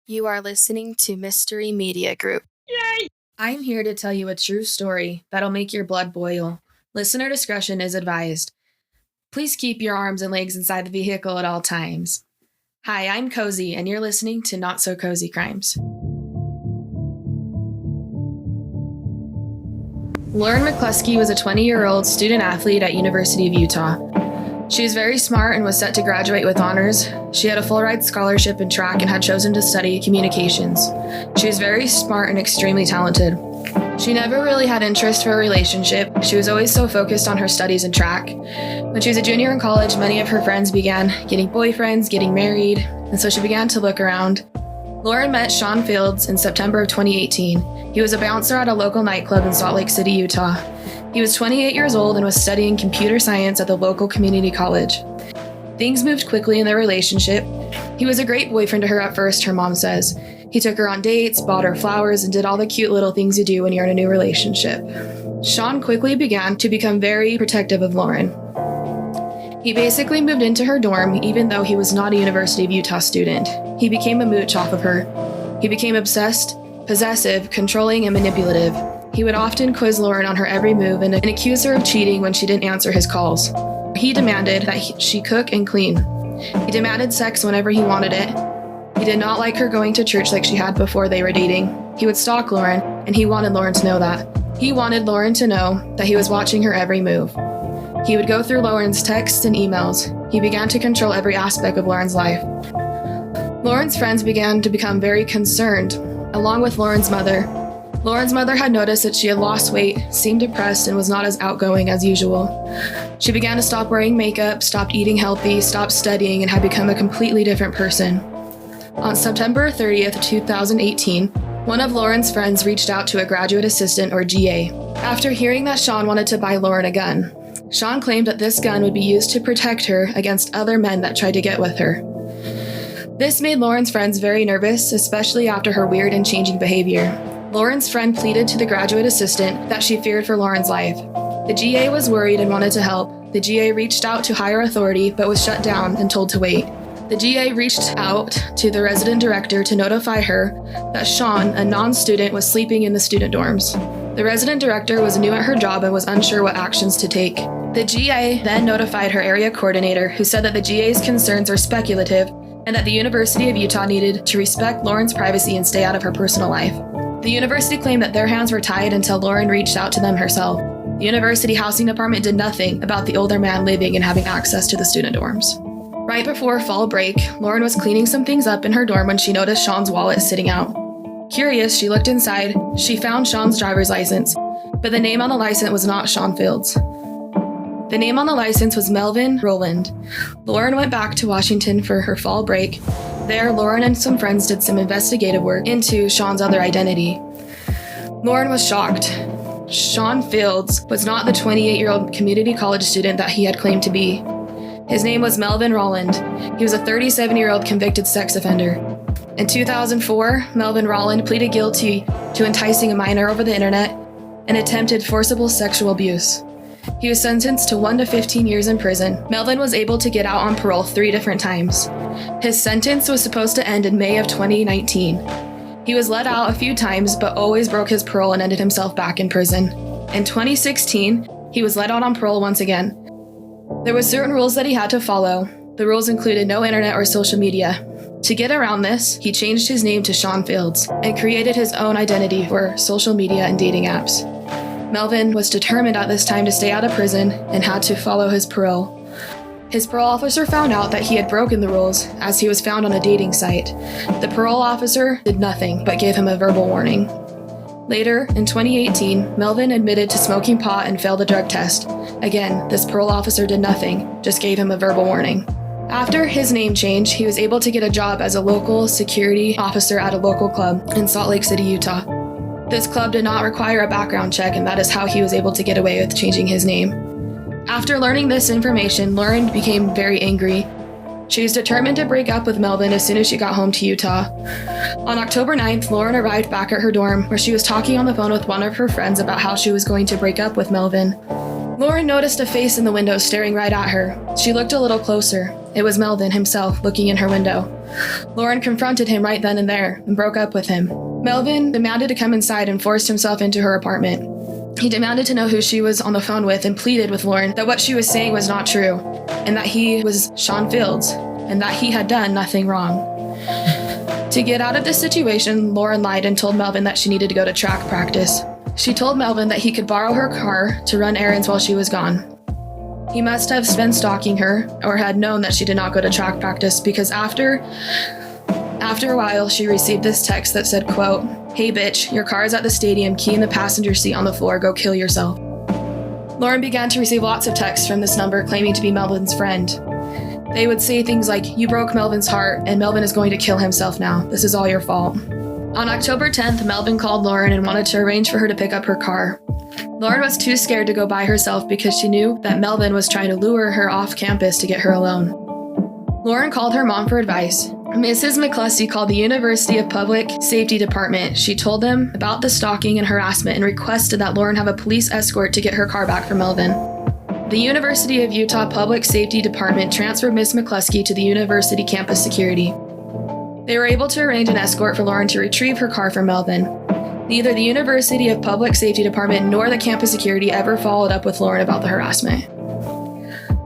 You are listening to Mystery Media Group. Yay! I'm here to tell you a true story that'll make your blood boil. Listener discretion is advised. Please keep your arms and legs inside the vehicle at all times. Hi, I'm Cozy, and you're listening to Not So Cozy Crimes. Lauren McCluskey was a 20-year-old student athlete at University of Utah. She was very smart and was set to graduate with honors. She had a full-ride scholarship in track and had chosen to study communications. She was very smart and extremely talented. She never really had interest for a relationship. She was always so focused on her studies and track. When she was a junior in college, many of her friends began getting boyfriends, getting married, and so she began to look around. Lauren met Sean Fields in September of 2018. He was a bouncer at a local nightclub in Salt Lake City, Utah. He was 28 years old and was studying computer science at the local community college. Things moved quickly in their relationship. He was a great boyfriend to her at first, her mom says. He took her on dates, bought her flowers, and did all the cute little things you do when you're in a new relationship. Sean quickly began to become very protective of Lauren. He basically moved into her dorm even though he was not a University of Utah student. He became a mooch off of her. He became obsessed, possessive, controlling, and manipulative. He would often quiz Lauren on her every move and accuse her of cheating when she didn't answer his calls. He demanded that she cook and clean. He demanded sex whenever he wanted it. He did not like her going to church like she had before they were dating. He would stalk Lauren, and he wanted Lauren to know that. He wanted Lauren to know that he was watching her every move. He would go through Lauren's texts and emails. He began to control every aspect of Lauren's life. Lauren's friends began to become very concerned, along with Lauren's mother. Lauren's mother had noticed that she had lost weight, seemed depressed, and was not as outgoing as usual. She began to stop wearing makeup, stopped eating healthy, stopped studying, and had become a completely different person. On September 30th, 2018, one of Lauren's friends reached out to a graduate assistant, or GA, after hearing that Sean wanted to buy Lauren a gun. Sean claimed that this gun would be used to protect her against other men that tried to get with her. This made Lauren's friends very nervous, especially after her weird and changing behavior. Lauren's friend pleaded to the graduate assistant that she feared for Lauren's life. The GA was worried and wanted to help. The GA reached out to higher authority but was shut down and told to wait. The GA reached out to the resident director to notify her that Sean, a non-student, was sleeping in the student dorms. The resident director was new at her job and was unsure what actions to take. The GA then notified her area coordinator, who said that the GA's concerns are speculative and that the University of Utah needed to respect Lauren's privacy and stay out of her personal life. The university claimed that their hands were tied until Lauren reached out to them herself. The university housing department did nothing about the older man living and having access to the student dorms. Right before fall break, Lauren was cleaning some things up in her dorm when she noticed Sean's wallet sitting out. Curious, she looked inside. She found Sean's driver's license, but the name on the license was not Sean Fields. The name on the license was Melvin Rowland. Lauren went back to Washington for her fall break. There, Lauren and some friends did some investigative work into Sean's other identity. Lauren was shocked. Sean Fields was not the 28-year-old community college student that he had claimed to be. His name was Melvin Rowland. He was a 37-year-old convicted sex offender. In 2004, Melvin Rowland pleaded guilty to enticing a minor over the internet and attempted forcible sexual abuse. He was sentenced to 1 to 15 years in prison. Melvin was able to get out on parole 3 different times. His sentence was supposed to end in May of 2019. He was let out a few times, but always broke his parole and ended himself back in prison. In 2016, he was let out on parole once again. There were certain rules that he had to follow. The rules included no internet or social media. To get around this, he changed his name to Sean Fields and created his own identity for social media and dating apps. Melvin was determined at this time to stay out of prison and had to follow his parole. His parole officer found out that he had broken the rules as he was found on a dating site. The parole officer did nothing but gave him a verbal warning. Later, in 2018, Melvin admitted to smoking pot and failed a drug test. Again, this parole officer did nothing, just gave him a verbal warning. After his name change, he was able to get a job as a local security officer at a local club in Salt Lake City, Utah. This club did not require a background check, and that is how he was able to get away with changing his name. After learning this information, Lauren became very angry. She was determined to break up with Melvin as soon as she got home to Utah. On October 9th, Lauren arrived back at her dorm, where she was talking on the phone with one of her friends about how she was going to break up with Melvin. Lauren noticed a face in the window staring right at her. She looked a little closer. It was Melvin himself looking in her window. Lauren confronted him right then and there and broke up with him. Melvin demanded to come inside and forced himself into her apartment. He demanded to know who she was on the phone with and pleaded with Lauren that what she was saying was not true, and that he was Sean Fields, and that he had done nothing wrong. To get out of this situation, Lauren lied and told Melvin that she needed to go to track practice. She told Melvin that he could borrow her car to run errands while she was gone. He must have been stalking her or had known that she did not go to track practice because after a while, she received this text that said, quote, "Hey bitch, your car is at the stadium, key in the passenger seat on the floor, go kill yourself." Lauren began to receive lots of texts from this number claiming to be Melvin's friend. They would say things like, "You broke Melvin's heart and Melvin is going to kill himself now. This is all your fault." On October 10th, Melvin called Lauren and wanted to arrange for her to pick up her car. Lauren was too scared to go by herself because she knew that Melvin was trying to lure her off campus to get her alone. Lauren called her mom for advice. Mrs. McCluskey called the University of Public Safety Department. She told them about the stalking and harassment and requested that Lauren have a police escort to get her car back from Melvin. The University of Utah Public Safety Department transferred Ms. McCluskey to the university campus security. They were able to arrange an escort for Lauren to retrieve her car from Melvin. Neither the University of Public Safety Department nor the campus security ever followed up with Lauren about the harassment.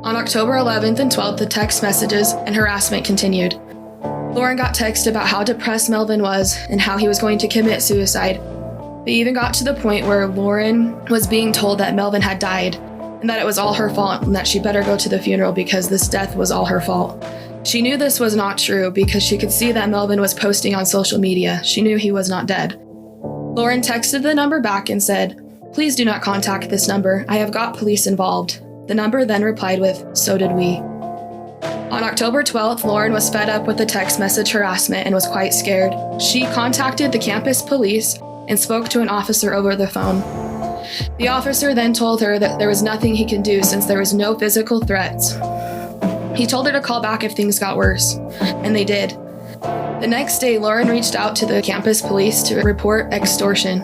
On October 11th and 12th, the text messages and harassment continued. Lauren got texts about how depressed Melvin was and how he was going to commit suicide. They even got to the point where Lauren was being told that Melvin had died and that it was all her fault and that she better go to the funeral because this death was all her fault. She knew this was not true because she could see that Melvin was posting on social media. She knew he was not dead. Lauren texted the number back and said, "Please do not contact this number. I have got police involved." The number then replied with, "So did we." On October 12th, Lauren was fed up with the text message harassment and was quite scared. She contacted the campus police and spoke to an officer over the phone. The officer then told her that there was nothing he could do since there was no physical threats. He told her to call back if things got worse, and they did. The next day, Lauren reached out to the campus police to report extortion.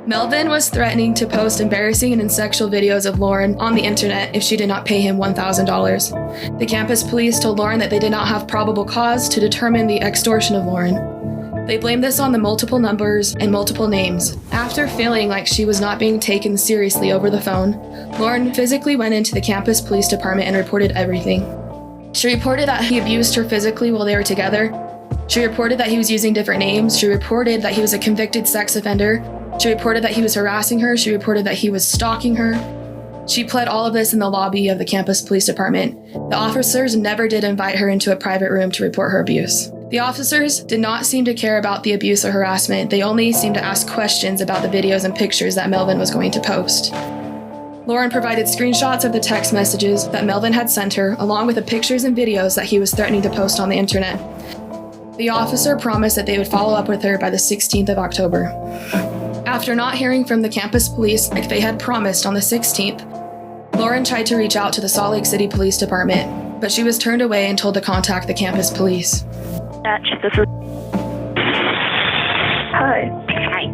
Melvin was threatening to post embarrassing and sexual videos of Lauren on the internet if she did not pay him $1,000. The campus police told Lauren that they did not have probable cause to determine the extortion of Lauren. They blamed this on the multiple numbers and multiple names. After feeling like she was not being taken seriously over the phone, Lauren physically went into the campus police department and reported everything. She reported that he abused her physically while they were together. She reported that he was using different names. She reported that he was a convicted sex offender. She reported that he was harassing her. She reported that he was stalking her. She pled all of this in the lobby of the campus police department. The officers never did invite her into a private room to report her abuse. The officers did not seem to care about the abuse or harassment. They only seemed to ask questions about the videos and pictures that Melvin was going to post. Lauren provided screenshots of the text messages that Melvin had sent her, along with the pictures and videos that he was threatening to post on the internet. The officer promised that they would follow up with her by the 16th of October. After not hearing from the campus police like they had promised on the 16th, Lauren tried to reach out to the Salt Lake City Police Department, but she was turned away and told to contact the campus police. This is... Hi. Hi.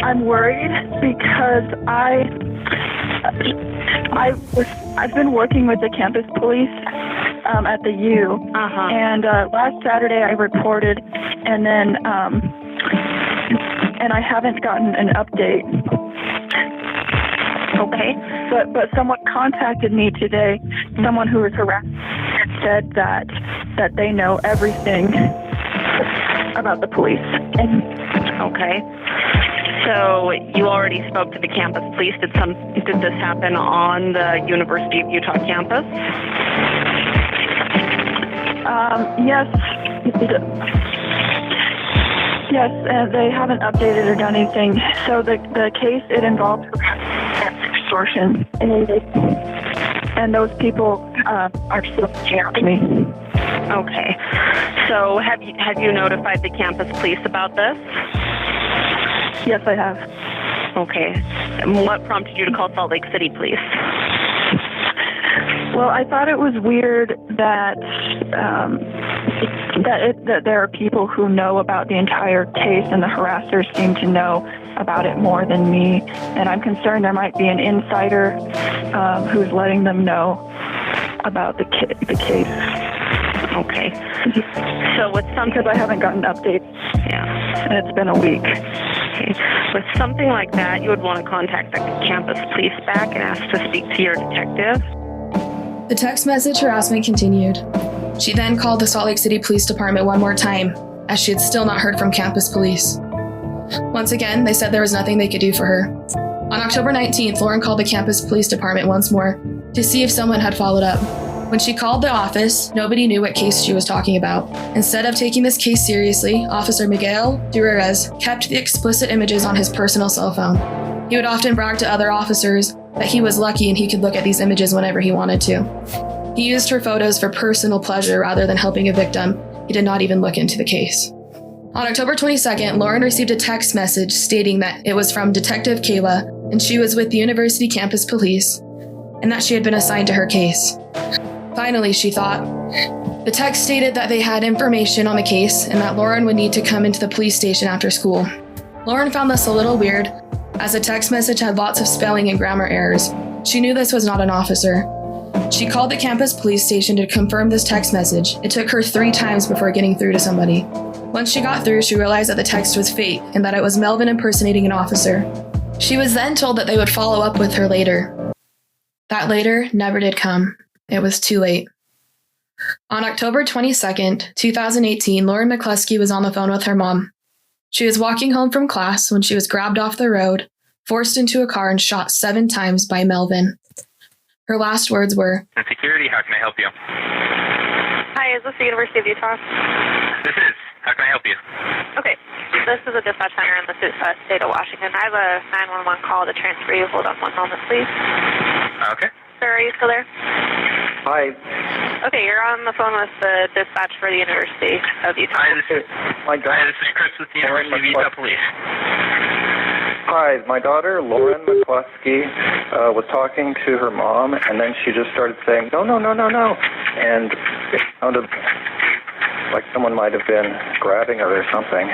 I'm worried because I've been working with the campus police at the U, and last Saturday I reported, and then and I haven't gotten an update. Okay. But someone contacted me today, someone who was harassed, and said that they know everything about the police. Okay. So you already spoke to the campus police. Did this happen on the University of Utah campus? Yes. Yes, they haven't updated or done anything. So the case, it involves extortion, and those people are still reaching out to me. Okay. So have you notified the campus police about this? Yes, I have. Okay. And what prompted you to call Salt Lake City Police? Well, I thought it was weird that that there are people who know about the entire case, and the harassers seem to know about it more than me. And I'm concerned there might be an insider who's letting them know about the case. Okay. So with some, because I haven't gotten updates. yeah, And it's been a week. okay. With something like that, you would want to contact the campus police back and ask to speak to your detective. The text message harassment continued. She then called the Salt Lake City Police Department one more time, as she had still not heard from campus police. Once again, they said there was nothing they could do for her. On October 19th, Lauren called the campus police department once more to see if someone had followed up. When she called the office, nobody knew what case she was talking about. Instead of taking this case seriously, Officer Miguel Terrorized kept the explicit images on his personal cell phone. He would often brag to other officers that he was lucky and he could look at these images whenever he wanted to. He used her photos for personal pleasure rather than helping a victim. He did not even look into the case. On October 22nd, Lauren received a text message stating that it was from Detective Kayla and she was with the university campus police and that she had been assigned to her case. Finally, she thought. The text stated that they had information on the case and that Lauren would need to come into the police station after school. Lauren found this a little weird, as the text message had lots of spelling and grammar errors. She knew this was not an officer. She called the campus police station to confirm this text message. It took her 3 times before getting through to somebody. Once she got through, she realized that the text was fake and that it was Melvin impersonating an officer. She was then told that they would follow up with her later. That later never did come. It was too late. On October 22nd, 2018, Lauren McCluskey was on the phone with her mom. She was walking home from class when she was grabbed off the road, forced into a car, and shot 7 times by Melvin. Her last words were, Security, how can I help you? Hi, is this the University of Utah? This is. How can I help you? Okay, this is a dispatch center in the state of Washington. I have a 911 call to transfer you. Hold on one moment, please. Okay. Sir, are you still there? Hi. Okay, you're on the phone with the dispatch for the University of Utah. Hi, this is Chris with the University of Utah Police. Hi, my daughter, Lauren McCluskey, was talking to her mom, and then she just started saying, no, no, no, no, no. And it sounded like someone might have been grabbing her or something.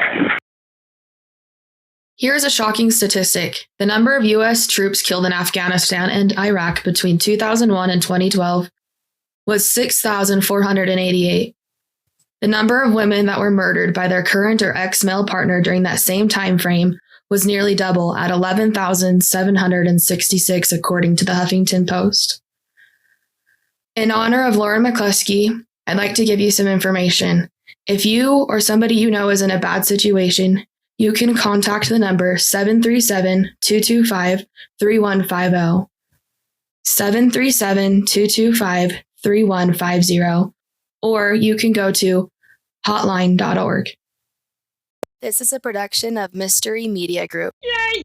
Here's a shocking statistic. The number of U.S. troops killed in Afghanistan and Iraq between 2001 and 2012 was 6,488. The number of women that were murdered by their current or ex-male partner during that same time frame was nearly double at 11,766, according to the Huffington Post. In honor of Lauren McCluskey, I'd like to give you some information. If you or somebody you know is in a bad situation, you can contact the number 737-225-3150. 737-225-3150. Or you can go to hotline.org. This is a production of Mystery Media Group. Yay!